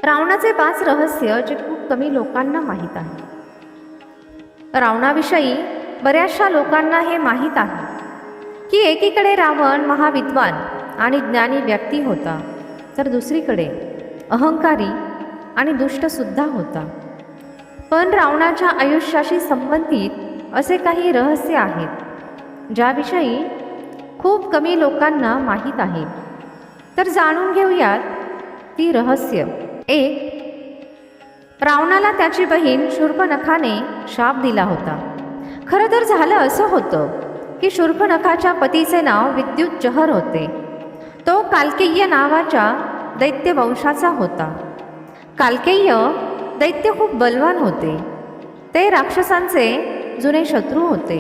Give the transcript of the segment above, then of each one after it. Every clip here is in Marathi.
रावणाचे 5 रहस्य जे खूप कमी लोकांना माहीत आहे. रावणाविषयी बऱ्याचशा लोकांना हे माहीत आहे की एकीकडे रावण महाविद्वान आणि ज्ञानी व्यक्ती होता, तर दुसरीकडे अहंकारी आणि दुष्टसुद्धा होता. पण रावणाच्या आयुष्याशी संबंधित असे काही रहस्य आहेत ज्याविषयी खूप कमी लोकांना माहीत आहे. तर जाणून घेऊयात ती रहस्य. 1. रावणाला त्याची बहीण शूर्पणखाने शाप दिला होता. खरं तर झालं असं होतं की शूर्पणखाच्या पतीचे नाव विद्युज्जहर होते. तो कालकेय्य नावाच्या दैत्य वंशाचा होता. कालकेय्य दैत्य खूप बलवान होते. ते राक्षसांचे जुने शत्रू होते.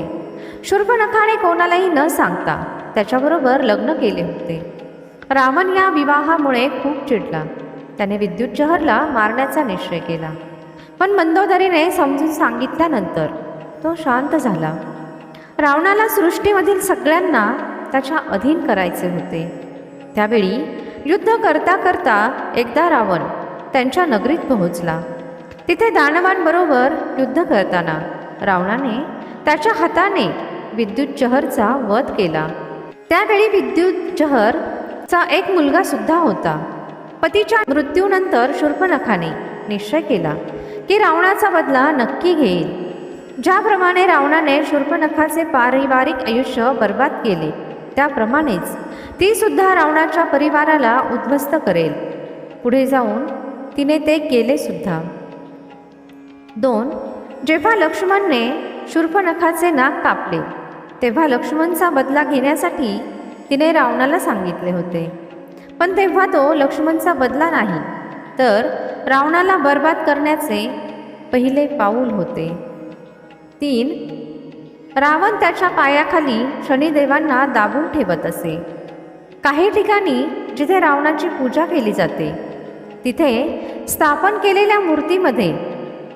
शूर्पणखाने कोणालाही न सांगता त्याच्याबरोबर लग्न केले होते. रावण या विवाहामुळे खूप चिडला. त्याने विद्युज्जहरला मारण्याचा निश्चय केला. पण मंदोदरीने समजून सांगितल्यानंतर तो शांत झाला. रावणाला सृष्टीमधील सगळ्यांना त्याच्या अधीन करायचे होते. त्यावेळी युद्ध करता करता एकदा रावण त्यांच्या नगरीत पोहोचला. तिथे दानवांबरोबर युद्ध करताना रावणाने त्याच्या हाताने विद्युज्जहरचा वध केला. त्यावेळी विद्युज्जहरचा एक मुलगा सुद्धा होता. पतीच्या मृत्यूनंतर शूर्पणखाने निश्चय केला की रावणाचा बदला नक्की घेईल. ज्याप्रमाणे रावणाने शूर्पणखाचे पारिवारिक आयुष्य बर्बाद केले, त्याप्रमाणेच ती सुद्धा रावणाच्या परिवाराला उद्ध्वस्त करेल. पुढे जाऊन तिने ते केले सुद्धा. 2. जेव्हा लक्ष्मणने शूर्पणखाचे नाक कापले, तेव्हा लक्ष्मणचा बदला घेण्यासाठी तिने रावणाला सांगितले होते. पण तेव्हा तो लक्ष्मणचा बदला नाही, तर रावणाला बर्बाद करण्याचे पहिले पाऊल होते. 3. रावण त्याच्या पायाखाली शनिदेवांना दाबून ठेवत असे. काही ठिकाणी जिथे रावणाची पूजा केली जाते, तिथे स्थापन केलेल्या मूर्तीमध्ये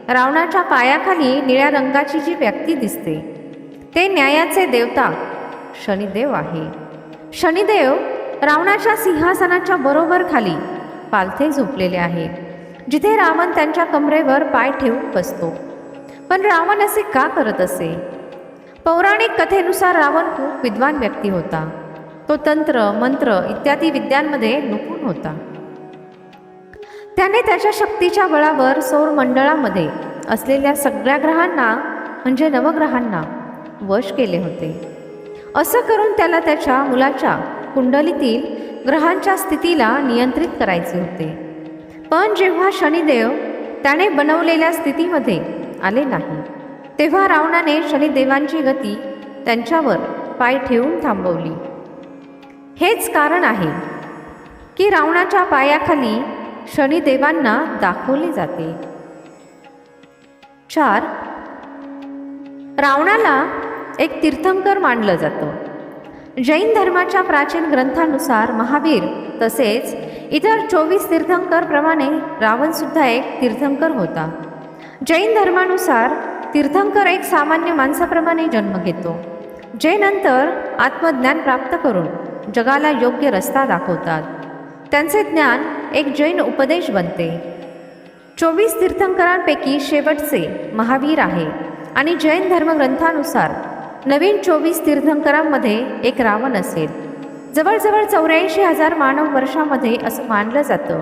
रावणाच्या पायाखाली निळ्या रंगाची जी व्यक्ती दिसते, ते न्यायाचे देवता शनिदेव आहे. शनिदेव रावणाच्या सिंहासनाच्या बरोबर खाली पालथे झोपलेले आहे, जिथे रावण त्यांच्या कमरेवर पाय ठेवून बसतो. पण रावण असे का करत असे? पौराणिक कथेनुसार रावण खूप विद्वान व्यक्ती होता. तो तंत्र, मंत्र इत्यादी विद्यांमध्ये निपुण होता. त्याने त्याच्या शक्तीच्या बळावर सौरमंडळामध्ये असलेल्या सगळ्या ग्रहांना म्हणजे नवग्रहांना वश केले होते. असं करून त्याला त्याच्या मुलाच्या कुंडलीतील ग्रहांच्या स्थितीला नियंत्रित करायचे होते. पण जेव्हा शनिदेव त्याने बनवलेल्या स्थितीमध्ये आले नाही, तेव्हा रावणाने शनिदेवांची गती त्यांच्यावर पाय ठेवून थांबवली. हेच कारण आहे की रावणाच्या पायाखाली शनिदेवांना दाखवले जाते. 4. रावणाला एक तीर्थंकर मानलं जातं. जैन धर्माच्या प्राचीन ग्रंथानुसार महावीर तसेच इतर 24 तीर्थंकरप्रमाणे रावणसुद्धा एक तीर्थंकर होता. जैन धर्मानुसार तीर्थंकर एक सामान्य माणसाप्रमाणे जन्म घेतो, जे नंतर आत्मज्ञान प्राप्त करून जगाला योग्य रस्ता दाखवतात. त्यांचे ज्ञान एक जैन उपदेश बनते. 24 तीर्थंकरांपैकी शेवटचे महावीर आहे आणि जैन धर्मग्रंथानुसार नवीन 24 तीर्थंकरांमध्ये एक रावण असेल. जवळजवळ 84,000 मानव वर्षामध्ये असं मानलं जातं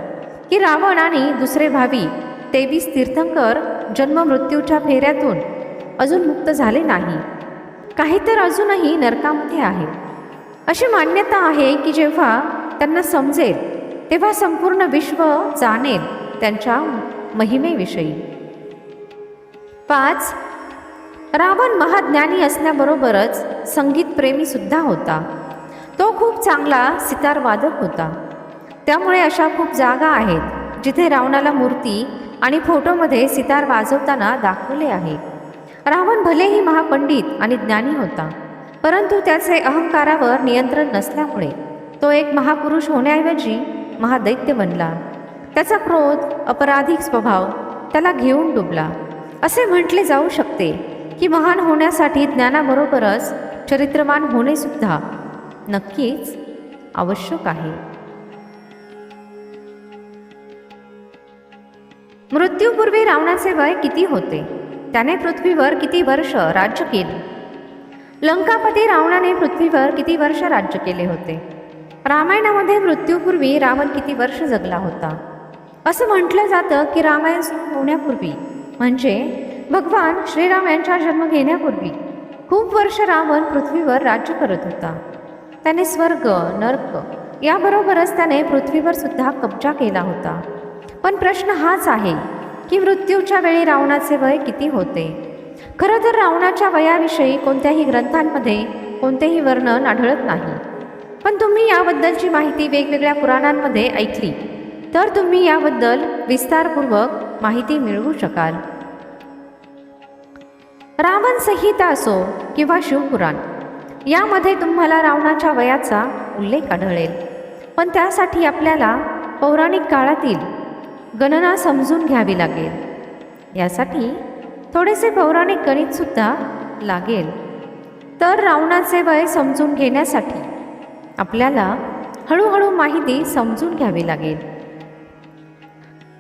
की रावण आणि दुसरे भावी 23 तीर्थंकर जन्ममृत्यूच्या फेऱ्यातून अजून मुक्त झाले नाही. काही तर अजूनही नरकामध्ये आहे. अशी मान्यता आहे की जेव्हा त्यांना समजेल, तेव्हा संपूर्ण विश्व जाणेल त्यांच्या महिमेविषयी. 5. रावण महाज्ञानी असण्याबरोबरच संगीतप्रेमीसुद्धा होता. तो खूप चांगला सितारवादक होता. त्यामुळे अशा खूप जागा आहेत जिथे रावणाला मूर्ती आणि फोटोमध्ये सितार वाजवताना दाखवले आहे. रावण भलेही महापंडित आणि ज्ञानी होता, परंतु त्याचे अहंकारावर नियंत्रण नसल्यामुळे तो एक महापुरुष होण्याऐवजी महादैत्य बनला. त्याचा क्रोध, अपराधिक स्वभाव त्याला घेऊन डुबला. असे म्हटले जाऊ शकते की महान होण्यासाठी ज्ञानाबरोबरच चरित्रवान होणेसुद्धा नक्कीच आवश्यक आहे. मृत्यूपूर्वी रावणाचे वय किती होते? त्याने पृथ्वीवर किती वर्ष राज्य केले? लंकापती रावणाने पृथ्वीवर किती वर्ष राज्य केले होते? रामायणामध्ये मृत्यूपूर्वी रावण किती वर्ष जगला होता? असं म्हटलं जातं की रामायण सुरू होण्यापूर्वी म्हणजे भगवान श्रीराम यांचा जन्म घेण्यापूर्वी खूप वर्ष रावण पृथ्वीवर राज्य करत होता. त्याने स्वर्ग नरक याबरोबरच त्याने पृथ्वीवर सुद्धा कब्जा केला होता. पण प्रश्न हाच आहे की मृत्यूच्या वेळी रावणाचे वय किती होते? खरं तर रावणाच्या वयाविषयी कोणत्याही ग्रंथांमध्ये कोणतेही वर्णन आढळत नाही. पण तुम्ही याबद्दलची माहिती वेगवेगळ्या पुराणांमध्ये ऐकली तर तुम्ही याबद्दल विस्तारपूर्वक माहिती मिळवू शकाल. रावण संहिता असो किंवा शिवपुराण यामध्ये तुम्हाला रावणाच्या वयाचा उल्लेख आढळेल. पण त्यासाठी आपल्याला पौराणिक काळातील गणना समजून घ्यावी लागेल. यासाठी थोडेसे पौराणिक गणितसुद्धा लागेल. तर रावणाचे वय समजून घेण्यासाठी आपल्याला हळूहळू माहिती समजून घ्यावी लागेल.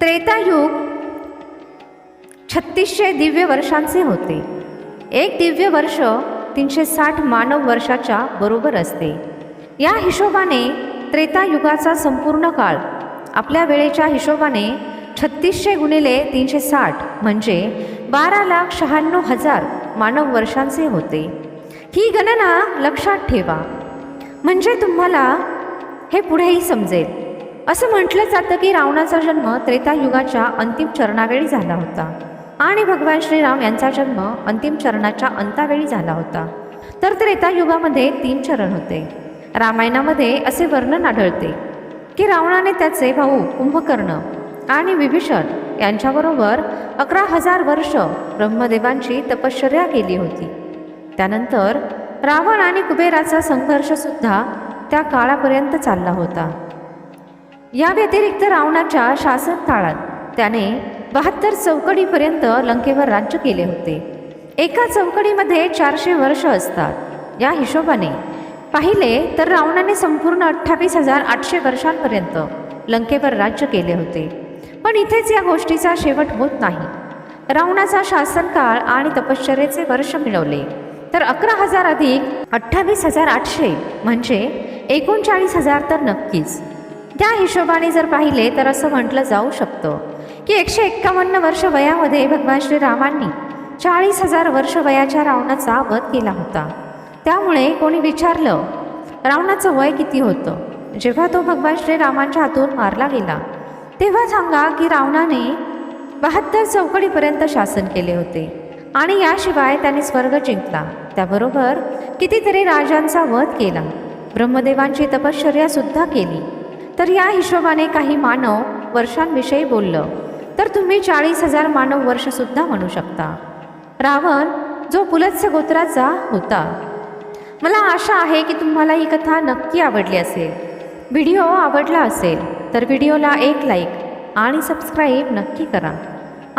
त्रेतायुग 3600 दिव्य वर्षांचे होते. एक दिव्य वर्ष 360 मानव वर्षाच्या बरोबर असते. या हिशोबाने त्रेतायुगाचा संपूर्ण काळ आपल्या वेळेच्या हिशोबाने 3600 गुणिले 360 म्हणजे 12,96,000 मानव वर्षांचे होते. ही गणना लक्षात ठेवा म्हणजे तुम्हाला हे पुढेही समजेल. असं म्हटलं जातं की रावणाचा जन्म त्रेतायुगाच्या अंतिम चरणावेळी झाला होता आणि भगवान श्रीराम यांचा जन्म अंतिम चरणाच्या अंतावेळी झाला होता. तर त्रेतायुगामध्ये 3 चरण होते. रामायणामध्ये असे वर्णन आढळते की रावणाने त्याचे भाऊ कुंभकर्ण आणि विभीषण यांच्याबरोबर 11,000 वर्ष ब्रह्मदेवांची तपश्चर्या केली होती. त्यानंतर रावण आणि कुबेराचा संघर्षसुद्धा त्या काळापर्यंत चालला होता. या व्यतिरिक्त रावणाच्या शासन काळात त्याने 72 चौकडीपर्यंत लंकेवर राज्य केले होते. एका चौकडीमध्ये 400 वर्ष असतात. या हिशोबाने पाहिले तर रावणाने संपूर्ण 28,800 वर्षांपर्यंत लंकेवर राज्य केले होते. पण इथेच या गोष्टीचा शेवट होत नाही. रावणाचा शासनकाळ आणि तपश्चर्येचे वर्ष मिळवले तर 11,000 अधिक 28,800 म्हणजे 39,000 तर नक्कीच. त्या हिशोबाने जर पाहिले तर असं म्हटलं जाऊ शकतं की 151 वर्ष वयामध्ये भगवान श्रीरामांनी 40,000 वर्ष वयाच्या रावणाचा वध केला होता. त्यामुळे कोणी विचारलं रावणाचं वय किती होतं जेव्हा तो भगवान श्रीरामांच्या हातून मारला गेला तेव्हा सांगा की रावणाने 72 चौकडीपर्यंत शासन केले होते आणि याशिवाय त्याने स्वर्ग जिंकला. त्याबरोबर कितीतरी राजांचा वध केला. ब्रह्मदेवांची तपश्चर्यासुद्धा केली. तर या हिशोबाने काही मानव वर्षांविषयी बोललं तर तुम्ही 40,000 मानव वर्षसुद्धा म्हणू शकता. रावण जो पुलत्स्य गोत्राचा होता. मला आशा आहे की तुम्हाला ही कथा नक्की आवडली असेल. व्हिडिओ आवडला असेल तर व्हिडिओला एक लाईक आणि सबस्क्राईब नक्की करा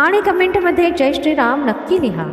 आणि कमेंटमध्ये जय श्रीराम नक्की लिहा.